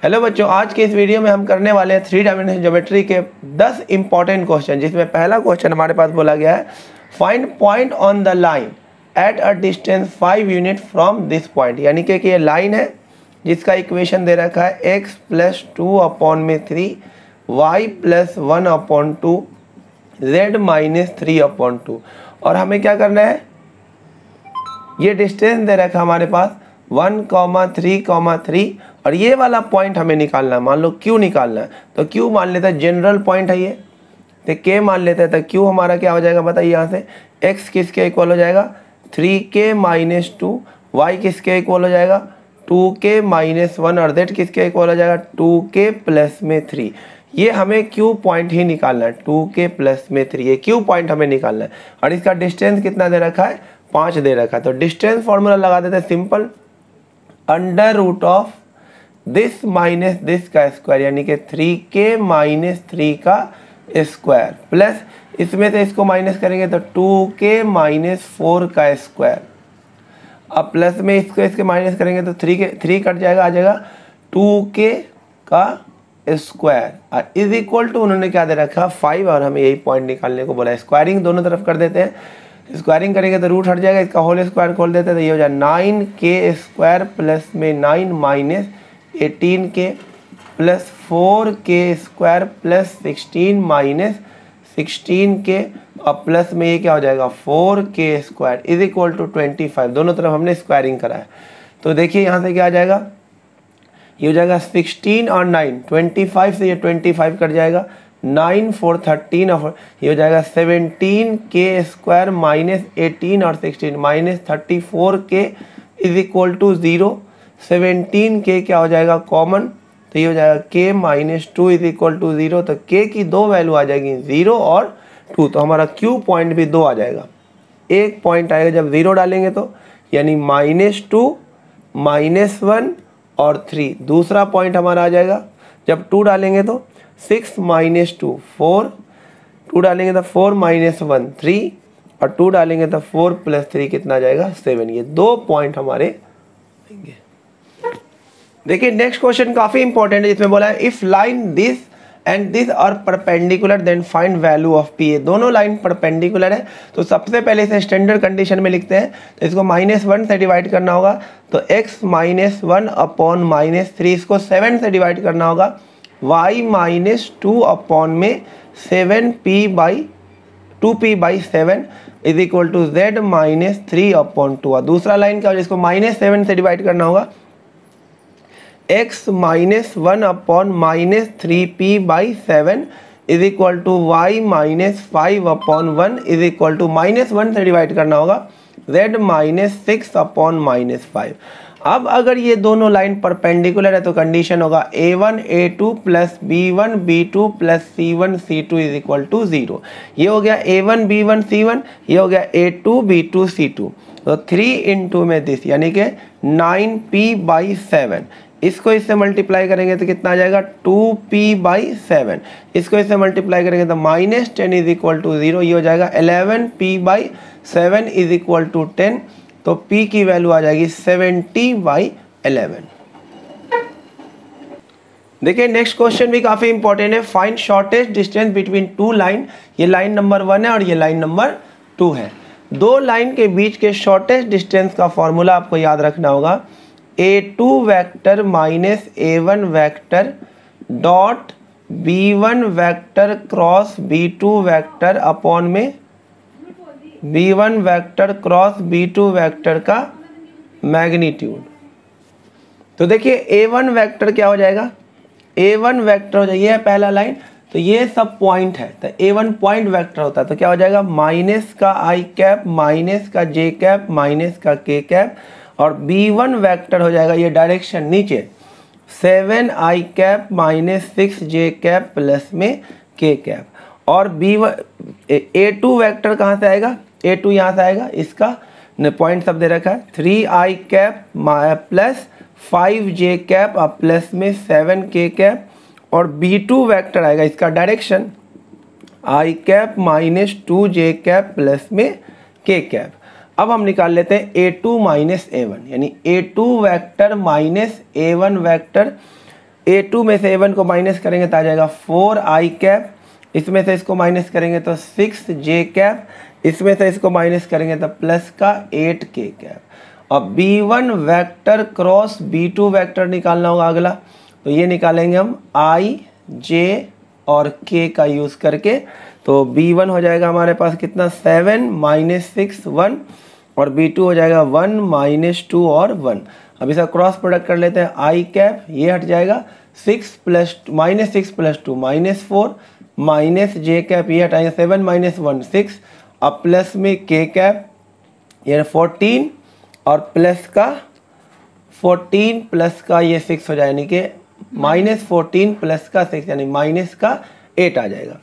Hello बच्चों, आज के इस वीडियो में हम करने वाले हैं 3 डायमेंशनल ज्योमेट्री के 10 इंपॉर्टेंट क्वेश्चन, जिसमें पहला क्वेश्चन हमारे पास बोला गया है find point on the line at a distance 5 unit from this point. यानी कि ये लाइन है जिसका इक्वेशन दे रखा है x + 2/3 y + 1/2 z - 3/2। और हमें क्या करना है, ये डिस्टेंस दे रखा है हमारे पास 1,3,3 और ये वाला पॉइंट हमें निकालना है। मान लो Q निकालना है तो Q मान लेता है जनरल पॉइंट है ये, तो K मान लेते हैं। तो Q हमारा क्या हो जाएगा बताइए, यहाँ से x किसके इक्वल हो जाएगा 3k - 2, y किसके इक्वल हो जाएगा 2k - 1 और z किसके इक्वल हो जाएगा 2k + 3। ये हमें Q पॉइंट ही निकालना है, 2k + 3 ये Q पॉइंट हमें निकालना है। और इसका डिस्टेंस कितना दे रखा है 5 दे रखा है। तो डिस्टेंस फॉर्मूला लगा देते हैं simple, √of this minus this का स्क्वायर, यानी कि 3k - 3 का स्क्वायर प्लस इसमें से इसको माइनस करेंगे तो 2k - 4 का स्क्वायर। अब प्लस में इसको इसके माइनस करेंगे तो 3 कट जाएगा, आ जाएगा 2k का स्क्वायर इज इक्वल टू उन्होंने क्या दे रखा 5 और हमें यही पॉइंट निकालने को बोला है। स्क्वायरिंग दोनों तरफ कर देते हैं, स्क्वायरिंग करेंगे तो रूट हट जाएगा, इसका होल स्क्वायर खोल देते हैं तो ये हो जाए 9k² प्लस में 9 - 18k plus 4k² plus 16 - 16k और प्लस में ये क्या हो जाएगा 4k² इज इक्वल टू 25। दोनों तरफ हमने स्क्वायरिंग करा है तो देखिए यहाँ से क्या आ जाएगा, ये हो जाएगा 16 और 9 25 से ये 25 कट जाएगा, 9 4 13 और ये हो जाएगा 17k² - 18 और 16 - 34k is equal to 0। 17k क्या हो जाएगा कॉमन, तो ये हो जाएगा k - 2 इज इक्वल टू 0। तो k की दो वैल्यू आ जाएगी 0 और 2, तो हमारा Q पॉइंट भी 2 आ जाएगा। एक पॉइंट आएगा जब 0 डालेंगे तो, यानी -2 -1 और 3। दूसरा पॉइंट हमारा आ जाएगा जब 2 डालेंगे तो 6 - 2 4, 2 डालेंगे तो 4 - 1 3 और 2 डालेंगे तो 4 + 3 कितना आ जाएगा 7। ये 2 पॉइंट हमारे आएंगे। देखिए नेक्स्ट क्वेश्चन काफी इंपॉर्टेंट है, जिसमें बोला है if line this and this are perpendicular then find value of P। दोनों लाइन परपेंडिकुलर है तो सबसे पहले इसे स्टैंडर्ड कंडीशन में लिखते हैं, तो इसको -1 से डिवाइड करना होगा तो x - 1/-3, इसको 7 से डिवाइड करना होगा, y - 2 7p/2p/7 is equal to z - 3/2। और दूसरा लाइन का जिसको -7 से डिवाइड करना होगा, x - 1/-3p/7 is equal to y - 5/1 is equal to -1 से डिवाइड करना होगा, z - 6/-5। अब अगर ये दोनों लाइन परपेंडिकुलर है तो कंडीशन होगा a1 a2 plus b1 b2 plus c1 c2 is equal to 0। ये हो गया a1 b1 c1, ये हो गया a2 b2 c2। तो 3 × में दिस यानी कि 9p/7, इसको इससे मल्टीप्लाई करेंगे तो कितना आ जाएगा 2p/7, इसको इससे मल्टीप्लाई करेंगे तो -10 इज इक्वल टू 0। ये हो जाएगा 11p/7 इज इक्वल टू 10। तो P की वैल्यू आ जाएगी 70/11। देखिए नेक्स्ट क्वेश्चन भी काफी इंपॉर्टेंट है, find shortest distance between 2 line. ये लाइन नंबर 1 है और ये लाइन नंबर 2 है। दो लाइन के बीच के शॉर्टेस्ट डिस्टेंस का फॉर्मूला आपको याद रखना होगा, a2 vector -a1 vector dot b1 vector cross b2 vector upon में b1 vector cross b2 vector का मैग्नीट्यूड। तो देखिए a1 वेक्टर क्या हो जाएगा, a1 वेक्टर हो जाएगा, ये है पहला लाइन, तो ये सब पॉइंट है तो a1 पॉइंट वेक्टर होता है, तो क्या हो जाएगा माइनस का i कैप माइनस का j कैप माइनस का k कैप, और b1 वेक्टर हो जाएगा ये डायरेक्शन नीचे 7i cap minus 6j cap plus में k कैप। और a2 वेक्टर कहाँ से आएगा, a2 यहाँ से आएगा, इसका पॉइंट सब दे रखा है 3i cap plus 5j cap और प्लस में 7k कैप, और b2 वेक्टर आएगा इसका direction i cap minus 2j cap plus में k कैप। अब हम निकाल लेते हैं a2 - a1, यानी a2 vector minus a1 vector A2 में से A1 को माइनस करेंगे तो आ जाएगा 4i कैप, इसमें से इसको माइनस करेंगे तो 6j कैप, इसमें से इसको माइनस करेंगे तो प्लस का 8k कैप। अब B1 vector cross B2 vector निकालना होगा अगला, तो ये निकालेंगे हम i, j और k का यूज़ करके। तो B1 हो जाएगा हमारे पास कितना 7 - 6 1, और B2 हो जाएगा 1 - 2 और 1। अब इसका क्रॉस प्रोडक्ट कर लेते हैं, i कैप ये हट जाएगा, 6 + 6 + 2 -4, माइनस j कैप ये हटाएंगे, 7 - 1 6, अब प्लस में k कैप ये 14 और प्लस का 14 प्लस का ये 6 हो जाए, यानी कि -14 प्लस का 6 यानी माइनस का 8 आ जाएगा।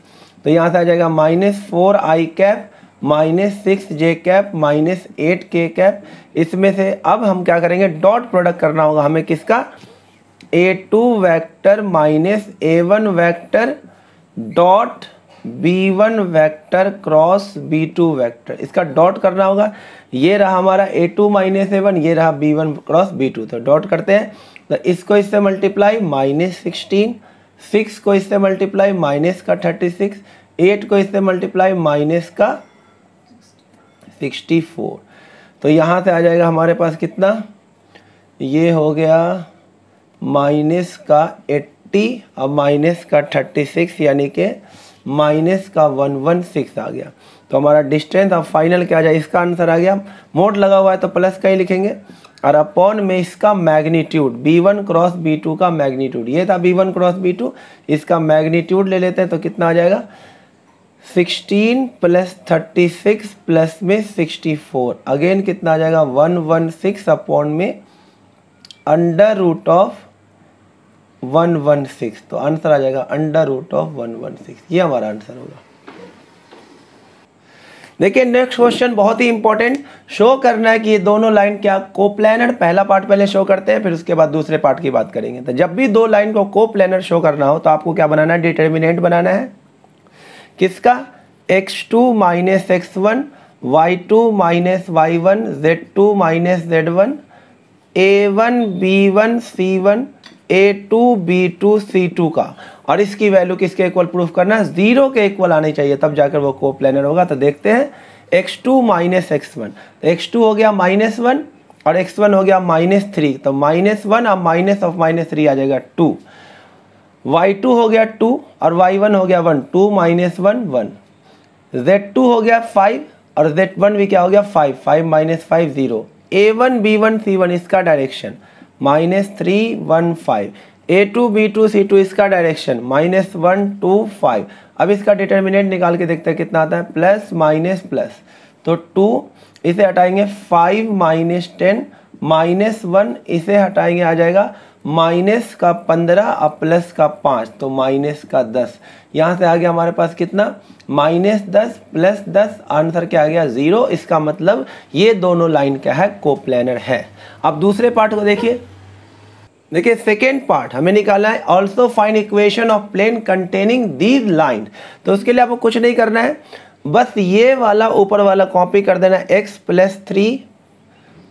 तो यहाँ से आ जाएगा -4i cap -6j cap -8k cap. इसमें से अब हम क्या करेंगे, डॉट प्रोडक्ट करना होगा हमें किसका, A2 vector -A1 vector dot B1 vector cross B2 vector, इसका डॉट करना होगा। ये रहा हमारा A2 - A1, ये रहा B1 क्रॉस B2, तो डॉट करते हैं। तो इसको इससे मल्टीप्लाई -16, 6 को इससे मल्टीप्लाई माइनस का 36, 8 को इससे मल्टीप्लाई माइनस का 64। तो यहाँ से आ जाएगा हमारे पास कितना, ये हो गया माइनस का 80 और माइनस का 36, यानी कि माइनस का 116 आ गया। तो हमारा डिस्टेंस अब फाइनल क्या आ जाए, इसका आंसर आ गया। मोड लगा हुआ है तो प्लस का ही लिखेंगे, और अपॉन में इसका मैग्नीट्यूड B1 क्रॉस B2 का मैग्नीट्यूड, ये था B1 क्रॉस B2, इसका मैग्नीट्यूड ले लेते हैं तो कितना आ जाएगा 16 + 36 प्लस में 64, अगेन कितना आ जाएगा 116 अपॉन में √116, तो आंसर आ जाएगा √116, ये हमारा आंसर होगा। देखिए नेक्स्ट क्वेश्चन बहुत ही इंपॉर्टेंट, शो करना है कि ये दोनों लाइन क्या कोप्लैनर, पहला पार्ट पहले शो करते हैं फिर उसके बाद दूसरे पार्ट की बात करेंगे। तो जब भी दो लाइन को कोप्लैनर शो करना हो तो आपको क्या बनाना है, डिटर्मिनेंट बनाना है किसका, x2 - x1, y2 - y1, z2 - z1, a1 b1 c1, a2 b2 c2 का, और इसकी वैल्यू किसके इक्वल प्रूफ करना है, 0 के इक्वल आनी चाहिए, तब जाकर वो कोप्लैनर होगा। तो देखते हैं x2 - x1, तो x2 हो गया -1 और x1 हो गया -3, तो -1 और माइनस ऑफ -3 आ जाएगा 2, y2 हो गया 2 और y1 हो गया 1, 2 - 1 1, z2 हो गया 5 और z1 भी क्या हो गया 5, 5 - 5 0, a1 b1 c1 इसका डायरेक्शन -3 1 5, a2 b2 c2 इसका डायरेक्शन -1 2 5। अब इसका डिटर्मिनेंट निकाल के देखते हैं कितना आता है, प्लस माइनस प्लस, तो 2 इसे हटाएंगे 5 - 10 -1 इसे हटाएंगे आ जाएगा माइनस का 15 और प्लस का 5, तो माइनस का 10। यहाँ से आ गया हमारे पास कितना -10 + 10, आंसर क्या आ गया 0। इसका मतलब ये दोनों लाइन क्या है, कोप्लैनर है। अब दूसरे पार्ट को देखिए, सेकेंड पार्ट हमें निकालना है also find equation of plane containing these line. तो उसके लिए आपको कुछ नहीं करना है, बस ये वाला ऊपर वाला कॉपी कर देना, x + 3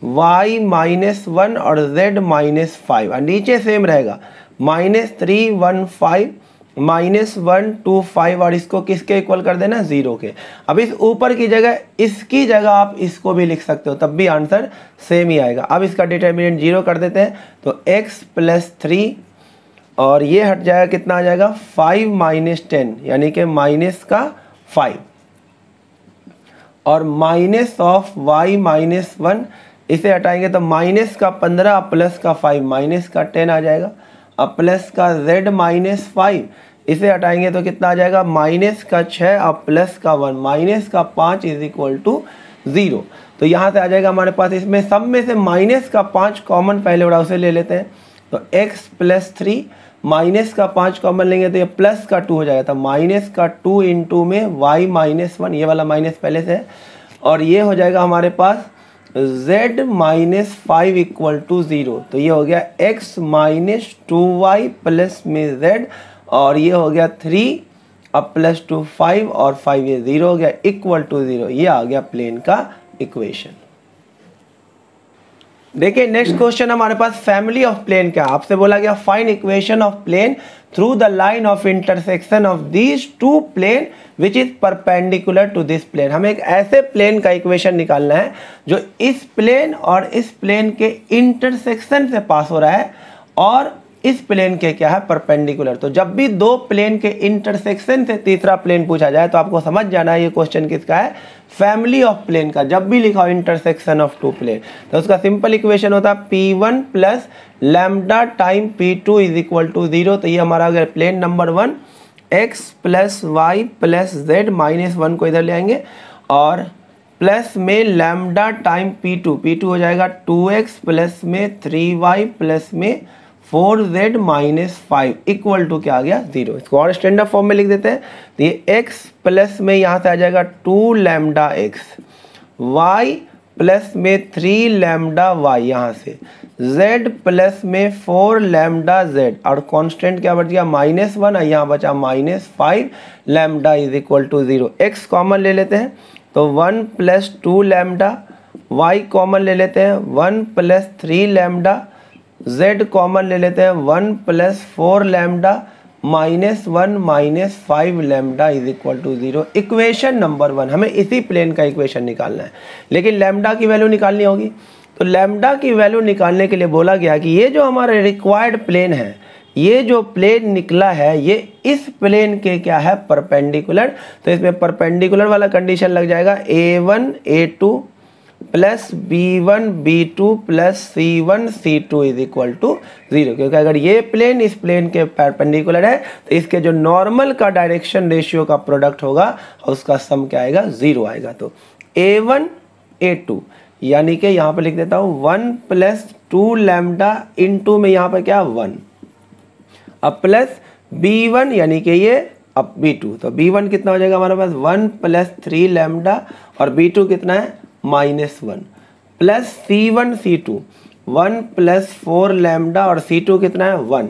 y -1 और z -5, और नीचे सेम रहेगा -3 1 5 -1 2 5, और इसको किसके इक्वल कर देना 0 के। अब इस ऊपर की जगह इसकी जगह आप इसको भी लिख सकते हो, तब भी आंसर सेम ही आएगा। अब इसका डिटर्मिनेंट 0 कर देते हैं, तो x + 3 और ये हट जाएगा, कितना आ जाएगा 5 - 10 यानी कि -5, और माइनस ऑफ y -1 इसे हटाएंगे तो माइनस का 15 प्लस का 5 माइनस का 10 आ जाएगा, अब प्लस का z -5 इसे हटाएंगे तो कितना आ जाएगा माइनस का 6 और प्लस का 1 माइनस का 5 = 0। तो यहाँ से आ जाएगा हमारे पास, इसमें सब में से माइनस का 5 कॉमन पहले उड़ा उसे ले लेते हैं, तो x + 3 माइनस का 5 कॉमन लेंगे तो ये प्लस का 2 हो जाएगा, तो माइनस का 2 × में y -1, ये वाला माइनस पहले से है, और ये हो जाएगा हमारे पास z -5 = 0। तो ये हो गया x - 2y प्लस में z, और ये हो गया 3 अब +2 5 और 5 ये 0 हो गया = 0। ये आ गया प्लेन का इक्वेशन। देखिए नेक्स्ट क्वेश्चन हमारे पास फैमिली ऑफ प्लेन क्या, आपसे बोला गया find equation of plane through the line of intersection of these two plane which is perpendicular to this plane. हमें एक ऐसे प्लेन का इक्वेशन निकालना है जो इस प्लेन और इस प्लेन के इंटरसेक्शन से पास हो रहा है और इस प्लेन के क्या है परपेंडिकुलर। तो जब भी दो प्लेन के इंटरसेक्शन से तीसरा प्लेन पूछा जाए तो आपको समझ जाना है ये क्वेश्चन किसका है, फैमिली ऑफ प्लेन का। जब भी लिखा हो इंटरसेक्शन ऑफ टू प्लेन तो उसका सिंपल इक्वेशन होता है P1 plus lambda time P2 is equal to 0। तो ये हमारा अगर plane number 1 x plus y plus z minus 1 को इधर ले आएंगे और प्लस में लैम्डा टाइम P2 हो जाएगा 2x प्लस में 3y प्लस में 4z माइनस 5 इक्वल टू क्या आ गया 0। इसको और स्टैंडर्ड फॉर्म में लिख देते हैं। तो ये x प्लस में यहाँ से आ जाएगा 2 लैम्डा x, y प्लस में 3 लैम्डा y, यहाँ से z प्लस में 4 लैम्डा z और कांस्टेंट क्या बच गया -1 और यहाँ बचा -5 lambda is equal to 0। x common ले लेते हैं तो 1 प्लस 2 लैम्डा, y कॉमन ले लेते हैं 1 प्लस 3 लैम्डा, z कॉमन ले लेते हैं 1 plus 4 lambda -1 -5 lambda is equal to 0। Equation number 1 हमें इसी प्लेन का इक्वेशन निकालना है, लेकिन लैम्डा की वैल्यू निकालनी होगी। तो लैम्डा की वैल्यू निकालने के लिए बोला गया कि ये जो हमारा रिक्वायर्ड प्लेन है, ये जो प्लेन निकला है ये इस प्लेन के क्या है परपेंडिकुलर। तो इसमें परपेंडिकुलर वाला कंडीशन लग जाएगा A1 A2 plus B1 B2 plus C1 C2 is equal to 0, क्योंकि अगर ये प्लेन इस प्लेन के परपेंडिकुलर है तो इसके जो नॉर्मल का डायरेक्शन रेशियो का प्रोडक्ट होगा उसका सम क्या आएगा 0 आएगा। तो A1 A2 यानी कि यहाँ पर लिख देता हूँ 1 प्लस 2 लैम्डा इंटू में यहाँ पर क्या 1, अब प्लस B1 यानी कि ये अब B2। तो B1 कितना हो जाएगा हमारे पास 1 प्लस 3 लैम्डा और B2 कितना है -1 plus C1 C2 1 plus 4 lambda और C2 कितना है 1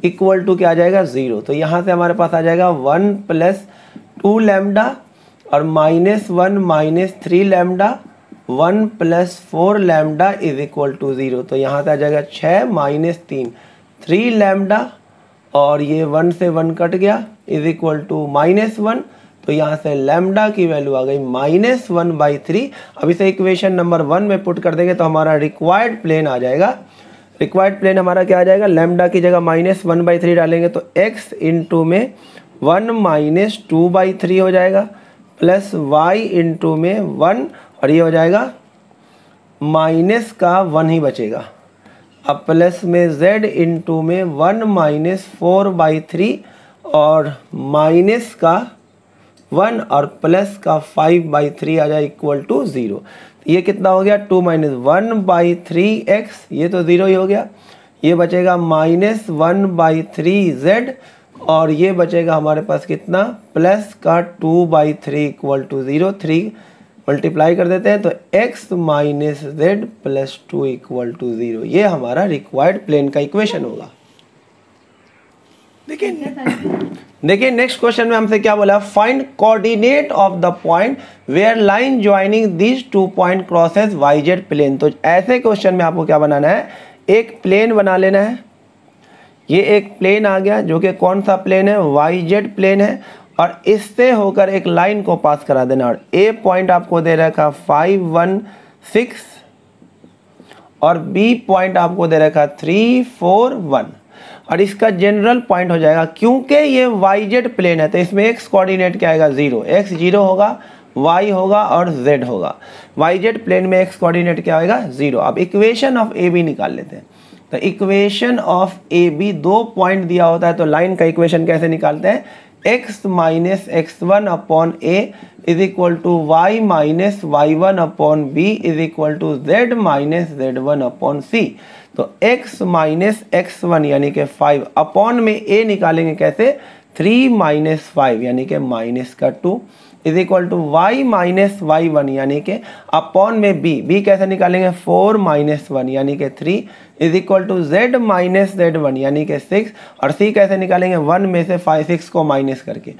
इक्वल टू क्या आ जाएगा 0। तो यहाँ से हमारे पास आ जाएगा 1 प्लस 2 लैम्डा और -1 -3 lambda 1 plus 4 lambda is equal to 0। तो यहाँ से आ जाएगा 6 -3 3 लैम्डा और ये 1 से 1 कट गया इज इक्वल टू -1। तो यहाँ से लैम्डा की वैल्यू आ गई -1/3। अब इसे इक्वेशन नंबर 1 में पुट कर देंगे तो हमारा रिक्वायर्ड प्लेन आ जाएगा। रिक्वायर्ड प्लेन हमारा क्या आ जाएगा, लैम्डा की जगह -1/3 डालेंगे तो x इंटू में 1 - 2/3 हो जाएगा प्लस y इंटू में 1 और ये हो जाएगा माइनस का 1 ही बचेगा। अब प्लस में z इंटू में 1 - 4/3 और माइनस का 1 और प्लस का 5/3 आ जाए इक्वल टू 0। ये कितना हो गया 2 - 1/3x, ये तो 0 ही हो गया। ये बचेगा -1/3z और ये बचेगा हमारे पास कितना प्लस का 2/3 इक्वल टू 0। 3 मल्टीप्लाई कर देते हैं तो x minus z plus 2 equal to 0। ये हमारा रिक्वायर्ड प्लेन का इक्वेशन होगा। देखिए नेक्स्ट क्वेश्चन में हमसे क्या बोला, find coordinate of the point where line joining this 2 point crosses YZ plane. तो ऐसे क्वेश्चन में आपको क्या बनाना है, एक प्लेन बना लेना है। ये एक प्लेन आ गया जो कि कौन सा प्लेन है, YZ प्लेन है और इससे होकर एक लाइन को पास करा देना। और A पॉइंट आपको दे रखा 5 1 6 और B पॉइंट आपको दे रखा 3 4 1 और इसका जनरल पॉइंट हो जाएगा, क्योंकि ये YZ प्लेन है तो इसमें x कोऑर्डिनेट क्या आएगा 0, x 0 होगा, y होगा और z होगा। YZ प्लेन में x कोऑर्डिनेट क्या आएगा 0। अब इक्वेशन ऑफ AB निकाल लेते हैं। तो इक्वेशन ऑफ AB 2 पॉइंट दिया होता है तो लाइन का इक्वेशन कैसे निकालते हैं, x minus x1 upon a is equal to y minus y1 upon b is equal to z minus z1 upon c। तो x माइनस x1 यानी कि 5 अपॉन में a निकालेंगे कैसे 3 माइनस 5 यानी कि माइनस का 2 is equal to y minus y1 यानी कि अपॉन में b कैसे निकालेंगे 4 माइनस 1 यानी कि 3 is equal to z minus z1 यानी कि 6 और c कैसे निकालेंगे 1 में से 6 को माइनस करके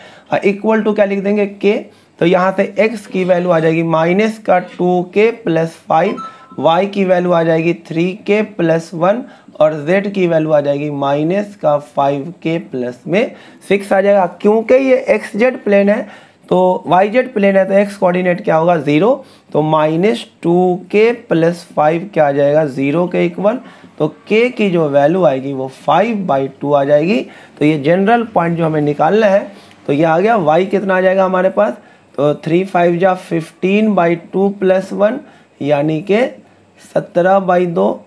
इक्वल टू क्या लिख देंगे k। तो यहाँ से x की वैल्यू आ जाएगी माइनस का 2k प्लस 5 y की वैल्यू आ जाएगी 3k + 1 और z की वैल्यू आ जाएगी -5k + में 6 आ जाएगा। क्योंकि ये xz प्लेन है तो yz प्लेन है तो x कोऑर्डिनेट क्या होगा 0, तो -2k + 5 क्या आ जाएगा 0 के इक्वल, तो k की जो वैल्यू आएगी वो 5/2 आ जाएगी। तो ये जनरल पॉइंट जो हमें निकालना है, तो ये आ गया y कितना आ जाएगा हमारे पास, तो 3 5 जा 15/2 + 1 यानी कि 17/2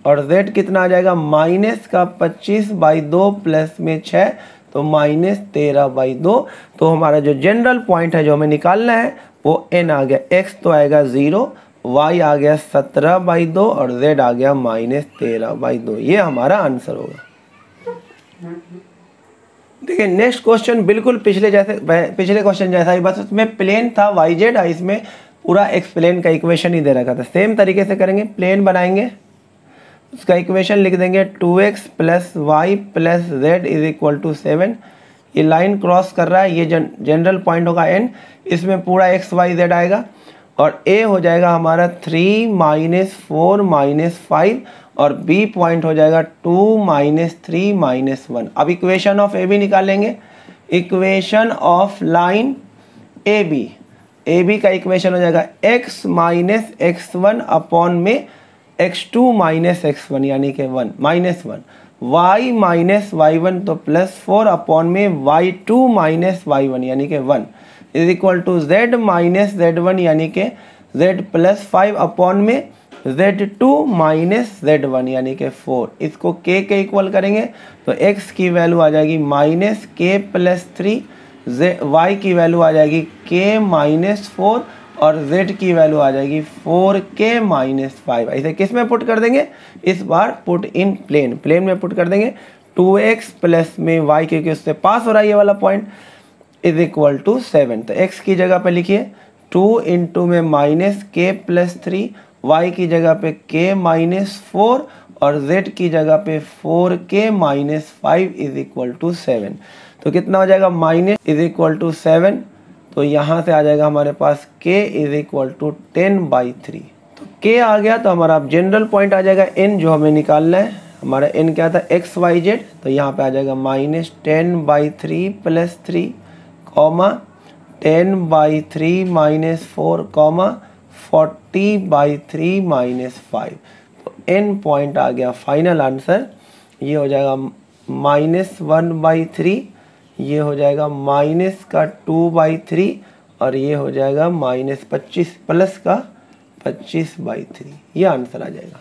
और z कितना आ जाएगा -25/2 + में 6 तो -13/2। तो हमारा जो जनरल पॉइंट है जो हमें निकालना है वो n आ गया, x तो आएगा 0, y आ गया 17/2 और z आ गया -13/2। ये हमारा आंसर होगा। देखिए नेक्स्ट क्वेश्चन बिल्कुल पिछले क्वेश्चन जैसा ही, बस उसमें प्लेन था yz, इसमें पूरा एक्सप्लेन का इक्वेशन ही दे रखा था। सेम तरीके से करेंगे, प्लेन बनाएंगे, उसका इक्वेशन लिख देंगे 2x + y + z = 7। ये लाइन क्रॉस कर रहा है, ये जनरल पॉइंट होगा n, इसमें पूरा x y z आएगा और a हो जाएगा हमारा 3 - 4 - 5 और b पॉइंट हो जाएगा 2 - 3 - 1। अब इक्वेशन ऑफ ए बी निकालेंगे, equation of line A B का इक्वेशन हो जाएगा x - x1 अपॉन में x2 - x1 यानी कि 1 -1, y - y1 तो +4 अपॉन में y2 - y1 यानी कि 1 = z - z1 यानी कि z +5 अपॉन में z2 - z1 यानी कि 4। इसको k के इक्वल करेंगे तो x की वैल्यू आ जाएगी -k + 3, y की वैल्यू आ जाएगी k - 4 और z की वैल्यू आ जाएगी 4k - 5। ऐसे किस में पुट कर देंगे, इस बार पुट इन प्लेन में पुट कर देंगे। 2x + में y क्योंकि उससे पास हो रहा है ये वाला पॉइंट = 7, तो x की जगह पे लिखिए 2 × में -k + 3, y की जगह पे k - 4 और z की जगह पे 4k - 5 = 7। तो कितना हो जाएगा - 7, तो यहाँ से आ जाएगा हमारे पास k = 10/3। तो k आ गया तो हमारा अब जनरल पॉइंट आ जाएगा n जो हमें निकालना है। हमारा n क्या था x y z, तो यहाँ पे आ जाएगा -10/3 + 3, 10/3 - 4, 40/3 - 5। तो n पॉइंट आ गया फाइनल आंसर, ये हो जाएगा -1/3, ये हो जाएगा -2/3 और ये हो जाएगा -25 प्लस का 25/3, ये आंसर आ जाएगा।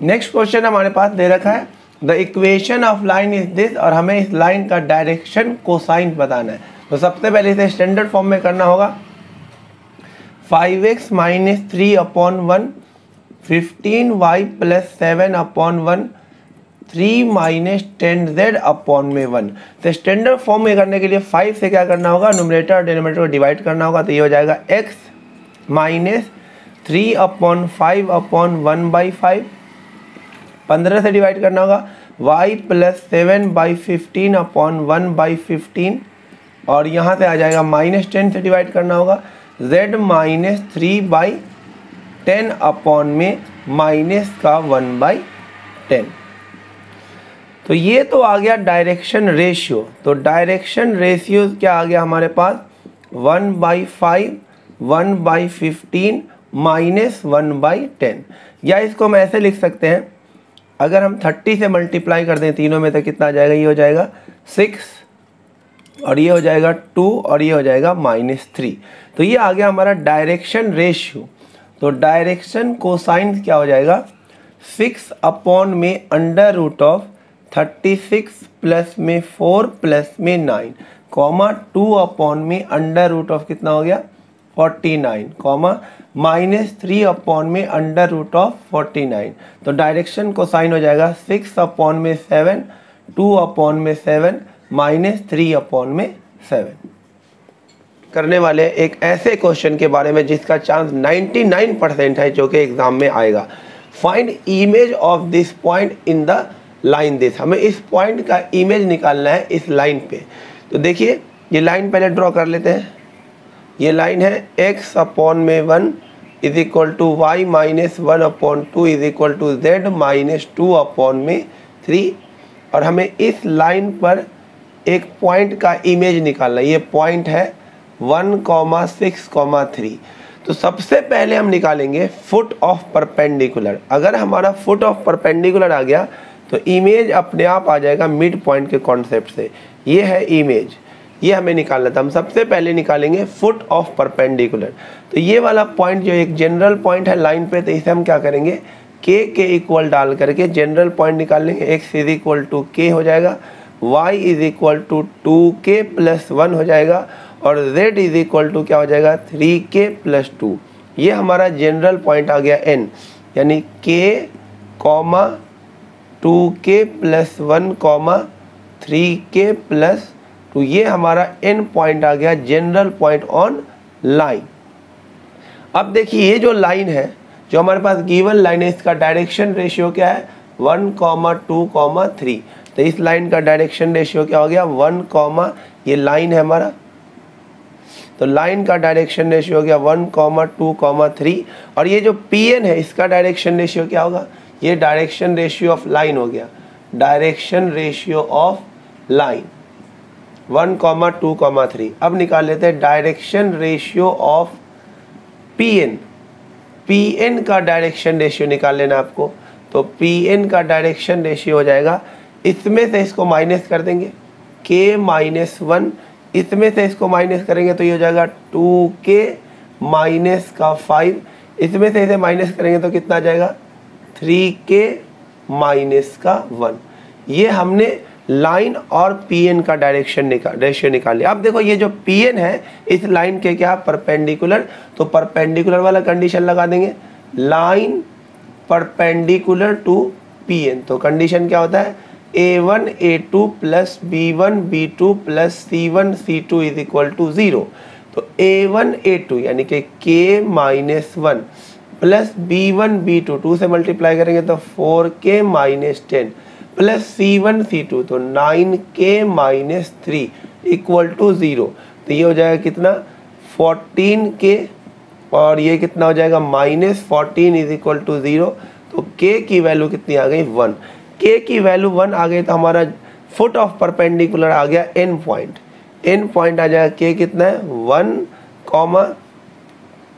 नेक्स्ट क्वेश्चन हमारे पास दे रखा है the equation of line is this, और हमें इस लाइन का डायरेक्शन कोसाइन बताना है। तो सबसे पहले इसे स्टैंडर्ड फॉर्म में करना होगा, 5x - 3/1, 15y + 7/1, 3 - 10z/1। तो स्टैंडर्ड फॉर्म में करने के लिए 5 से क्या करना होगा, न्यूमरेटर और डिनोमिनेटर को डिवाइड करना होगा, तो ये हो जाएगा x - 3/5/1/5, 15 से डिवाइड करना होगा, y + 7/15/1/15 और यहाँ से आ जाएगा -10 से डिवाइड करना होगा, z - 3/10 में -1/10। तो ये तो आ गया डायरेक्शन रेशियो। तो डायरेक्शन रेशियो क्या आ गया हमारे पास 1/5 1/15 -1/10, या इसको हम ऐसे लिख सकते हैं, अगर हम 30 से मल्टीप्लाई कर दें तीनों में तो कितना आ जाएगा, ये हो जाएगा 6 और ये हो जाएगा 2 और ये हो जाएगा -3। तो ये आ गया हमारा डायरेक्शन रेशियो। तो डायरेक्शन कोसाइन क्या हो जाएगा 6/में √36 प्लस में 4 प्लस में 9, 2/में √ कितना हो गया 49, -3/में √49। तो डायरेक्शन कोसाइन हो जाएगा 6/7, 2/7 -3/7। करने वाले एक ऐसे क्वेश्चन के बारे में जिसका चांस 99% है जो कि एग्जाम में आएगा। Find image of this point in the line this. हमें इस पॉइंट का इमेज निकालना है इस लाइन पे। तो देखिए ये लाइन पहले ड्रॉ कर लेते हैं। ये लाइन है x/1, is equal to y minus 1/2 is equal to z minus 2/3। और हमें इस लाइन पर एक पॉइंट का इमेज निकालना है। ये पॉइंट है 1,6,3। तो सबसे पहले हम निकालेंगे फुट ऑफ परपेंडिकुलर। अगर हमारा फुट ऑफ परपेंडिकुलर आ गया तो इमेज अपने आप आ जाएगा मिड पॉइंट के कॉन्सेप्ट से। ये है इमेज, ये हमें निकालना था। हम सबसे पहले निकालेंगे फुट ऑफ परपेंडिकुलर। तो ये वाला पॉइंट जो एक जनरल पॉइंट है लाइन पे, तो इसे हम क्या करेंगे, के इक्वल डाल करके जनरल पॉइंट निकाल लेंगे। एक्स इज इक्वल टू के हो जाएगा, Y is equal to 2k + 1 हो जाएगा, और z इज इक्वल टू क्या हो जाएगा 3k + 2। ये हमारा जनरल पॉइंट आ गया n, यानी k, 2k + 1, 3k + 2। ये हमारा n पॉइंट आ गया जनरल पॉइंट ऑन लाइन। अब देखिए ये जो लाइन है, जो हमारे पास गिवन लाइन है, इसका डायरेक्शन रेशियो क्या है 1, 2, 3। तो इस लाइन का डायरेक्शन रेशियो क्या हो गया 1, ये लाइन है हमारा, तो लाइन का डायरेक्शन रेशियो हो गया 1, 2, 3। और ये जो PN है इसका डायरेक्शन रेशियो क्या होगा, ये डायरेक्शन रेशियो ऑफ लाइन हो गया, डायरेक्शन रेशियो ऑफ लाइन 1, 2, 3। अब निकाल लेते हैं direction ratio of PN। PN का डायरेक्शन रेशियो निकाल लेना आपको। तो PN का डायरेक्शन रेशियो हो जाएगा, इसमें से इसको माइनस कर देंगे k - 1, इसमें से इसको माइनस करेंगे तो ये हो जाएगा 2k - 5, इसमें से इसे माइनस करेंगे तो कितना आ जाएगा 3k - 1। ये हमने लाइन और PN का डायरेक्शन रेशियो निकाल लिया। अब देखो ये जो PN है इस लाइन के क्या परपेंडिकुलर, तो परपेंडिकुलर वाला कंडीशन लगा देंगे, लाइन परपेंडिकुलर टू PN। तो कंडीशन क्या होता है A1 A2 + B1 B2 + C1 C2 is equal to 0। तो A1 A2 यानी कि k - 1 प्लस B1 B2, 2 से मल्टीप्लाई करेंगे तो 4k - 10 प्लस C1 C2 तो 9k - 3 इक्वल टू 0। तो ये हो जाएगा कितना 14k, और ये कितना हो जाएगा -14 इज इक्वल टू 0। तो k की वैल्यू कितनी आ गई 1। k की वैल्यू 1 आ गई तो हमारा फुट ऑफ परपेंडिकुलर आ गया n पॉइंट। n पॉइंट आ जाएगा k कितना है 1,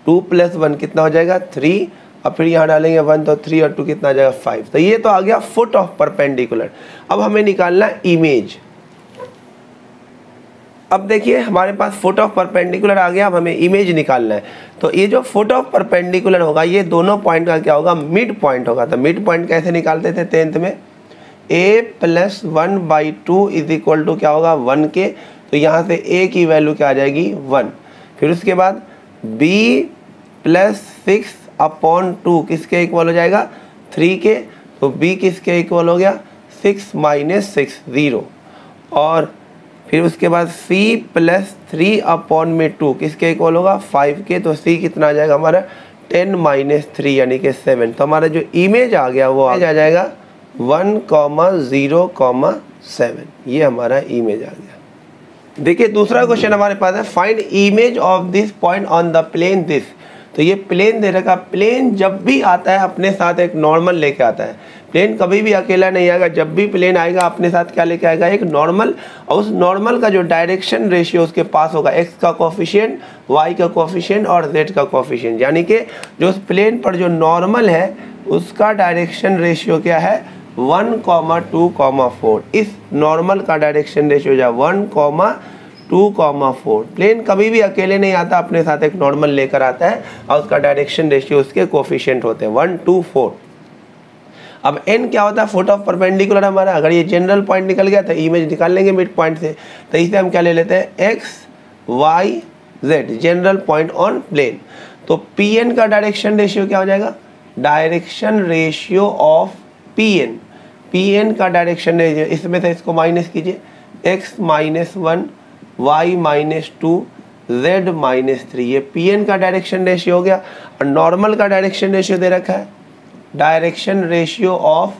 2 + 1 कितना हो जाएगा 3, और फिर यहाँ डालेंगे 1 तो 3 और 2 कितना आ जाएगा 5। तो ये तो आ गया फुट ऑफ परपेंडिकुलर। अब हमें निकालना है इमेज। अब देखिए हमारे पास फुट ऑफ परपेंडिकुलर आ गया, अब हमें इमेज निकालना है। तो ये जो फुट ऑफ परपेंडिकुलर होगा ये दोनों पॉइंट का क्या होगा मिड पॉइंट होगा। तो मिड पॉइंट कैसे निकालते थे 10th में, a + 1/2 इज इक्वल टू क्या होगा 1k। तो यहाँ से a की वैल्यू क्या आ जाएगी 1। फिर उसके बाद b + 6/2 किसके इक्वल हो जाएगा 3k। तो b किसके इक्वल हो गया 6 - 6 0। और फिर उसके बाद c + 3/2 किसके इक्वल होगा 5k। तो c कितना आ जाएगा हमारा 10 - 3 यानी कि 7। तो हमारा जो इमेज आ गया वो आ जाएगा 1, 0, 7। ये हमारा इमेज आ गया। देखिए दूसरा क्वेश्चन हमारे पास है find image of this point on the plane this. तो ये प्लेन दे रखा, प्लेन जब भी आता है अपने साथ एक नॉर्मल लेके आता है। प्लेन कभी भी अकेला नहीं आएगा, जब भी प्लेन आएगा अपने साथ क्या लेके आएगा एक नॉर्मल, और उस नॉर्मल का जो डायरेक्शन रेशियो उसके पास होगा x का कोफिशिएंट, y का कोफिशिएंट और z का कोफिशिएंट। यानी कि जो उस प्लेन पर जो नॉर्मल है उसका डायरेक्शन रेशियो क्या है 1, 2, 4। इस नॉर्मल का डायरेक्शन रेशियो जो 1, 2, 4। प्लेन कभी भी अकेले नहीं आता, अपने साथ एक नॉर्मल लेकर आता है और उसका डायरेक्शन रेशियो उसके कोफिशिएंट होते हैं 1, 2, 4। अब n क्या होता है फुट ऑफ परपेंडिकुलर हमारा। अगर ये जनरल पॉइंट निकल गया तो इमेज निकाल लेंगे मिड पॉइंट से। तो इसे हम क्या ले लेते हैं x, y, z, general point on plane. तो Pn का डायरेक्शन रेशियो क्या हो जाएगा direction ratio of Pn। Pn का डायरेक्शन रेशियो, इसमें से इसको माइनस कीजिए, x - 1, y - 2, z - 3। ये Pn का डायरेक्शन रेशियो हो गया। और नॉर्मल का डायरेक्शन रेशियो दे रखा है direction ratio of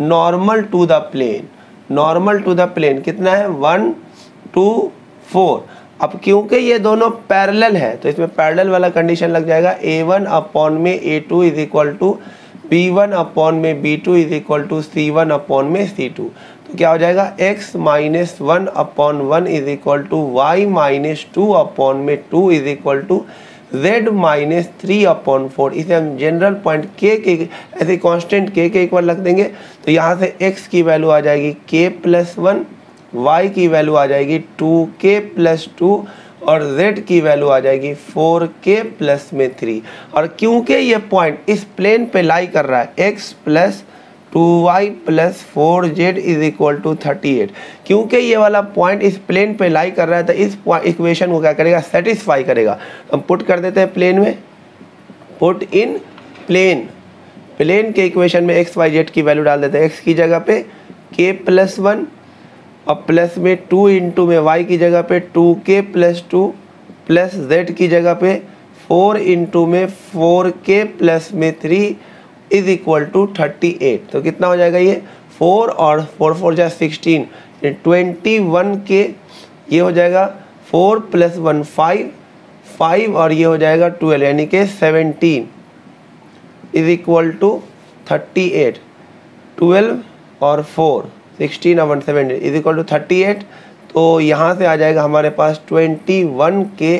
normal to the plane. Normal to the plane कितना है 1, 2, 4। अब क्योंकि ये दोनों पैरेलल है तो इसमें पैरेलल वाला कंडीशन लग जाएगा, A1 अपॉन में A2 is equal to B1 upon में B2 is equal to C1 upon में C2। तो क्या हो जाएगा, x minus 1 upon 1 is equal to y minus 2 upon में 2 is equal to z minus 3 upon 4। इसे हम जनरल पॉइंट k के ऐसे कांस्टेंट k के इक्वल रख देंगे। तो यहाँ से x की वैल्यू आ जाएगी k प्लस 1, y की वैल्यू आ जाएगी 2k प्लस 2 और z की वैल्यू आ जाएगी 4k प्लस में 3। और क्योंकि ये पॉइंट इस प्लेन पे लाई कर रहा है x plus 2y plus 4z is equal to 38, क्योंकि ये वाला पॉइंट इस प्लेन पे लाई कर रहा है तो इस इक्वेशन को क्या करेगा, सेटिस्फाई करेगा। हम पुट कर देते हैं प्लेन में, पुट इन प्लेन, प्लेन के इक्वेशन में x y z की वैल्यू डाल देते हैं। x की जगह पे k प्लस 1 और प्लस में 2 इंटू में y की जगह पे 2k प्लस 2 प्लस z की जगह पे 4 इंटू में 4k प्लस में 3 इज इक्वल टू 38। तो कितना हो जाएगा ये 4 और 4 4 जा 16, 21k, ये हो जाएगा 4 प्लस 1 5 और ये हो जाएगा 12 यानी कि 17 इज इक्वल टू 38। 12 और 4 16 और 1 17 इज इक्वल टू 38। तो यहाँ से आ जाएगा हमारे पास 21k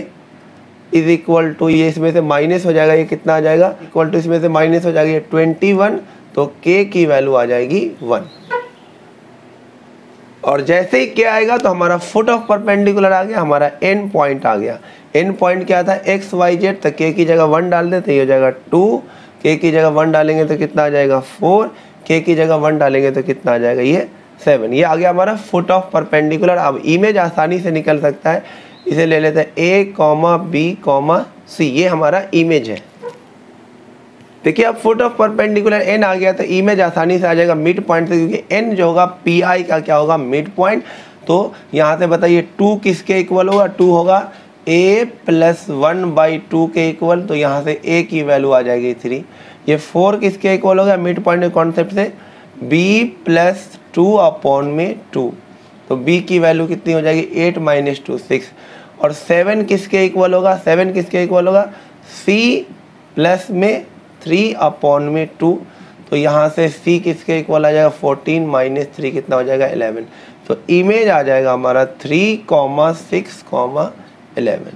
इज इक्वल टू, ये इसमें से माइनस हो जाएगा, ये कितना आ जाएगा, इक्वल टू इसमें से माइनस हो जाएगा ये 21, तो k की वैल्यू आ जाएगी 1। और जैसे ही k आएगा तो हमारा फुट ऑफ परपेंडिकुलर आ गया, हमारा एंड पॉइंट आ गया। एंड पॉइंट क्या था, x y z, तो k की जगह 1 डाल देते, ये हो जाएगा 2, k की जगह 1 डालेंगे तो कितना आ जाएगा 4, k की जगह 1 डालेंगे तो कितना आ जाएगा ये 7। ये आ गया हमारा फुट ऑफ परपेंडिकुलर। अब इमेज आसानी से निकल सकता है, इसे ले लेते हैं A, B, C, ये हमारा इमेज है। देखिए अब फुट ऑफ परपेंडिकुलर n आ गया तो इमेज आसानी से आ जाएगा मिड पॉइंट से, क्योंकि n जो होगा PI का क्या होगा, मिड पॉइंट। तो यहाँ से बताइए 2 किसके इक्वल होगा, 2 होगा A प्लस 1/2 के इक्वल, तो यहाँ से A की वैल्यू आ जाएगी 3। ये 4 किसके इक्वल होगा, मिड पॉइंट कॉन्सेप्ट से B प्लस 2 अपॉन में 2, तो B की वैल्यू कितनी हो जाएगी 8 माइनस 2 6। और 7 किसके इक्वल होगा, 7 किसके इक्वल होगा, C प्लस में 3 अपॉन में 2, तो यहाँ से C किसके इक्वल आ जाएगा 14 माइनस 3 कितना हो जाएगा 11। तो इमेज आ जाएगा हमारा 3, 6, 11।